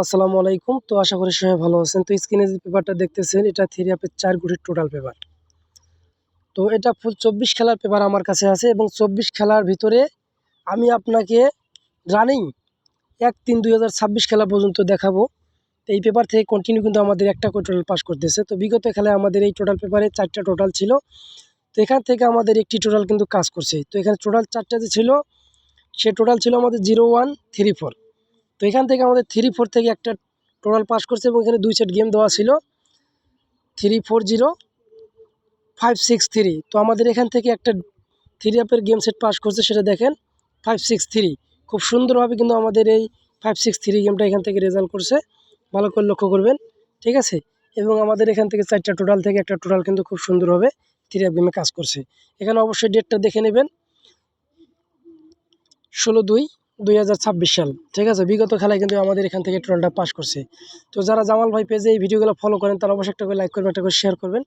আসসালামু আলাইকুম। তো আশা করি সবাই ভালো আছেন। তো স্ক্রিনে যে পেপারটা দেখতেছেন এটা থিওরি অ্যাপের ৪ গুটির টোটাল পেপার। তো এটা ফুল ২৪ খেলার পেপার আমার কাছে আছে এবং ২৪ খেলার ভিতরে আমি আপনাকে রানিং ১-৩-২০২৬ খেলা পর্যন্ত দেখাবো। তো এই পেপার থেকে কন্টিনিউ কিন্তু আমাদের একটা করে টোটাল পাস করতেছে। তো বিগত খেলায় আমাদের এই টোটাল পেপারে ৪টা টোটাল ছিল। তো এখান থেকে আমাদের একটি টোটাল কিন্তু কাজ করছে। তো এখানে টোটাল ৪টা যে ছিল সে টোটাল ছিল আমাদের 0-1-3-4। তো এখান থেকে আমাদের 3-4 থেকে একটা টোটাল পাস করছে এবং এখানে ২ সেট গেম দেওয়া ছিল 3-4-0-5-6-3। তো আমাদের এখান থেকে একটা 3 আপের গেম সেট পাস করছে, সেটা দেখেন 5-6-3। খুব সুন্দরভাবে কিন্তু আমাদের এই 5-6-3 গেমটা এখান থেকে রেজাল্ট করছে, ভালো করে লক্ষ্য করবেন, ঠিক আছে। এবং আমাদের এখান থেকে 4টা টোটাল থেকে একটা টোটাল কিন্তু খুব সুন্দরভাবে 3 আপ গেমে কাজ করছে। এখানে অবশ্যই ডেটটা দেখে নেবেন, 16/2/2026 সাল, ঠিক আছে। বিগত খেলায় কিন্তু আমাদের এখান থেকে টোটালটা পাস করছে। তো যারা জামাল ভাই পেজে এই ভিডিওগুলো ফলো করেন তারা অবশ্যই একটা করে লাইক করবেন, একটা করে শেয়ার করবেন।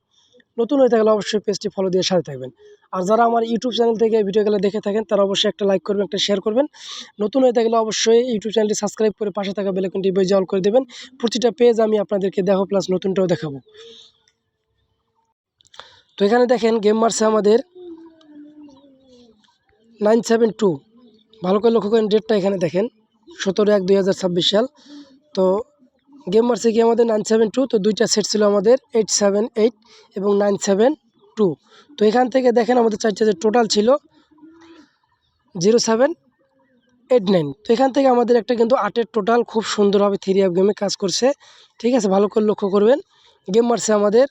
নতুন হয়ে থাকলে অবশ্যই পেজটি ফলো দিয়ে সাথে থাকবেন। আর যারা আমার ইউটিউব চ্যানেল থেকে এই ভিডিওগুলো দেখে থাকেন তারা অবশ্যই একটা লাইক করবেন, একটা শেয়ার করবেন। নতুন হয়ে থাকলে অবশ্যই ইউটিউব চ্যানেলটি সাবস্ক্রাইব করে পাশে থাকা বেল আইকনটি বেজে অল করে দেবেন। প্রতিটা পেজ আমি আপনাদেরকে দেখাবো, প্লাস নতুনটাও দেখাবো। তো এখানে দেখেন গেম মারছে আমাদের 972। ভালো করে লক্ষ্য করেন ডেটটা, এখানে দেখেন 17/1/2026 সাল। তো গেম মারছে কি আমাদের 972। তো দুইটা সেট ছিল আমাদের 878 এবং 972। তো এখান থেকে দেখেন আমাদের 4টা যে টোটাল ছিল 0789। তো এখান থেকে আমাদের একটা কিন্তু 8-এর টোটাল খুব সুন্দরভাবে 3 আপ গেমে কাজ করছে, ঠিক আছে। ভালো করে লক্ষ্য করবেন, গেম মারছে আমাদের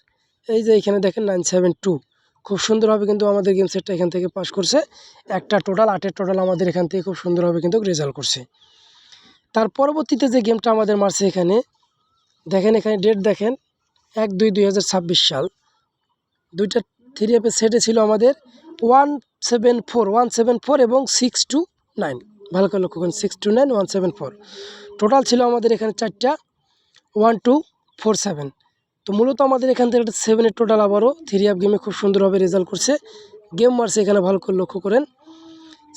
এই যে এখানে দেখেন 972। খুব সুন্দরভাবে কিন্তু আমাদের গেম সেটটা এখান থেকে পাস করছে। একটা টোটাল 8-এর টোটাল আমাদের এখান থেকে খুব সুন্দরভাবে কিন্তু রেজাল্ট করছে। তার পরবর্তীতে যে গেমটা আমাদের মারছে এখানে দেখেন, এখানে ডেট দেখেন 1-2-2026 সাল। দুইটা 3 আপের সেটে ছিল আমাদের 174 এবং 629। ভালো করে লক্ষ্য করেন 629 174। টোটাল ছিল আমাদের এখানে 4টা 1247। তো মূলত আমাদের এখান থেকে একটা 7-এর টোটাল আবারও 3 আপ গেমে খুব সুন্দরভাবে রেজাল্ট করছে। গেম মারছে এখানে ভালো করে লক্ষ্য করেন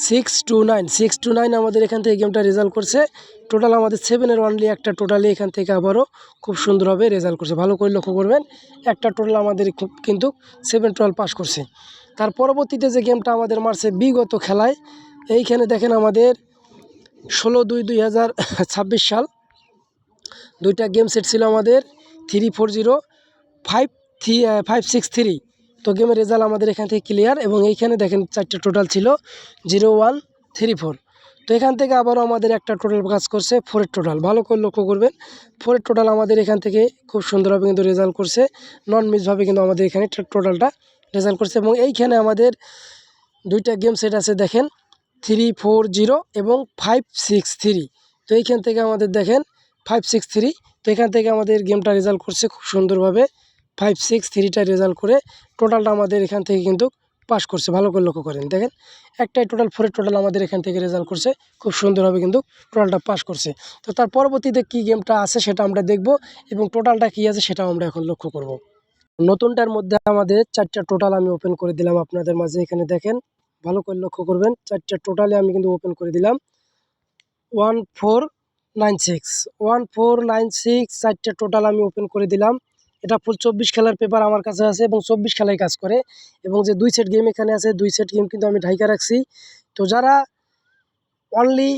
629 আমাদের এখান থেকে গেমটা রেজাল্ট করছে। টোটাল আমাদের 7-এর অনলি একটা টোটালি এখান থেকে আবারও খুব সুন্দরভাবে রেজাল্ট করছে। ভালো করে লক্ষ্য করবেন, একটা টোটাল আমাদের খুব কিন্তু 7 টোটাল পাস করছে। তার পরবর্তীতে যে গেমটা আমাদের মারছে বিগত খেলায়, এইখানে দেখেন আমাদের 16/2/2026 সাল। দুইটা গেম সেট ছিল আমাদের 340-563। তো গেমের রেজাল্ট আমাদের এখান থেকে ক্লিয়ার এবং এইখানে দেখেন 4টা টোটাল ছিল 0134। তো এখান থেকে আবারও আমাদের একটা টোটাল কাজ করছে 4-এর টোটাল। ভালো করে লক্ষ্য করবেন, 4-এর টোটাল আমাদের এখান থেকে খুব সুন্দরভাবে কিন্তু রেজাল্ট করছে, নন মিসভাবে কিন্তু আমাদের এখানে টোটালটা রেজাল্ট করছে। এবং এইখানে আমাদের দুইটা গেম সেট আছে দেখেন 340 এবং 563। তো এইখান থেকে আমাদের দেখেন 563। তো এখান থেকে আমাদের গেমটা রেজাল্ট করছে খুব সুন্দরভাবে 563টা রেজাল্ট করে টোটালটা আমাদের এখান থেকে কিন্তু পাস করছে। ভালো করে লক্ষ্য করেন দেখেন একটাই টোটাল 4-এর টোটাল আমাদের এখান থেকে রেজাল্ট করছে, খুব সুন্দরভাবে কিন্তু টোটালটা পাস করছে। তো তার পরবর্তীতে কী গেমটা আছে সেটা আমরা দেখব এবং টোটালটা কী আছে সেটাও আমরা এখন লক্ষ্য করব। নতুনটার মধ্যে আমাদের 4টা টোটাল আমি ওপেন করে দিলাম আপনাদের মাঝে, এখানে দেখেন ভালো করে লক্ষ্য করবেন 4টা টোটালে আমি কিন্তু ওপেন করে দিলাম 1496 4টা টোটাল আমি ওপেন করে দিলাম। এটা ফুল 24 খেলার পেপার আমার কাছে আছে এবং 24 খেলায় কাজ করে। এবং যে 2 সেট গেম এখানে আছে 2 সেট গেম কিন্তু আমি ঢাইকা রাখছি। তো যারা অনলি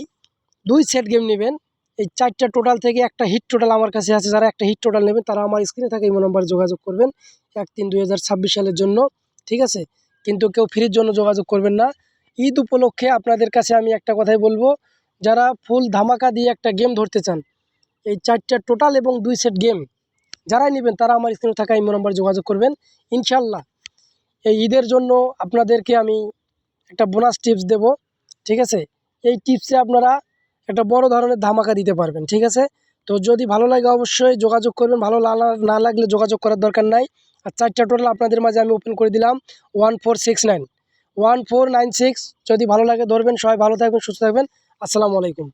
2 সেট গেম নেবেন, এই 4টা টোটাল থেকে একটা হিট টোটাল আমার কাছে আছে, যারা একটা হিট টোটাল নেবেন তারা আমার স্ক্রিনে থাকে এই নম্বরে যোগাযোগ করবেন 1-3-2026 সালের জন্য, ঠিক আছে। কিন্তু কেউ ফ্রির জন্য যোগাযোগ করবেন না। ঈদ উপলক্ষে আপনাদের কাছে আমি একটা কথাই বলবো, যারা ফুল ধামাকা দিয়ে একটা গেম ধরতে চান, এই 4টা টোটাল এবং 2 সেট গেম যারাই নেবেন তারা আমার স্ক্রিনে থাকা এই নম্বরে যোগাযোগ করবেন। ইনশাল্লাহ এই ঈদের জন্য আপনাদেরকে আমি একটা বোনাস টিপস দেব, ঠিক আছে। এই টিপসে আপনারা একটা বড় ধরনের ধামাকা দিতে পারবেন, ঠিক আছে। তো যদি ভালো লাগে অবশ্যই যোগাযোগ করবেন, ভালো না লাগলে যোগাযোগ করার দরকার নাই। আর 4টা টোটাল আপনাদের মাঝে আমি ওপেন করে দিলাম 1496। যদি ভালো লাগে ধরবেন। সবাই ভালো থাকবেন, সুস্থ থাকবেন। আসসালামু আলাইকুম।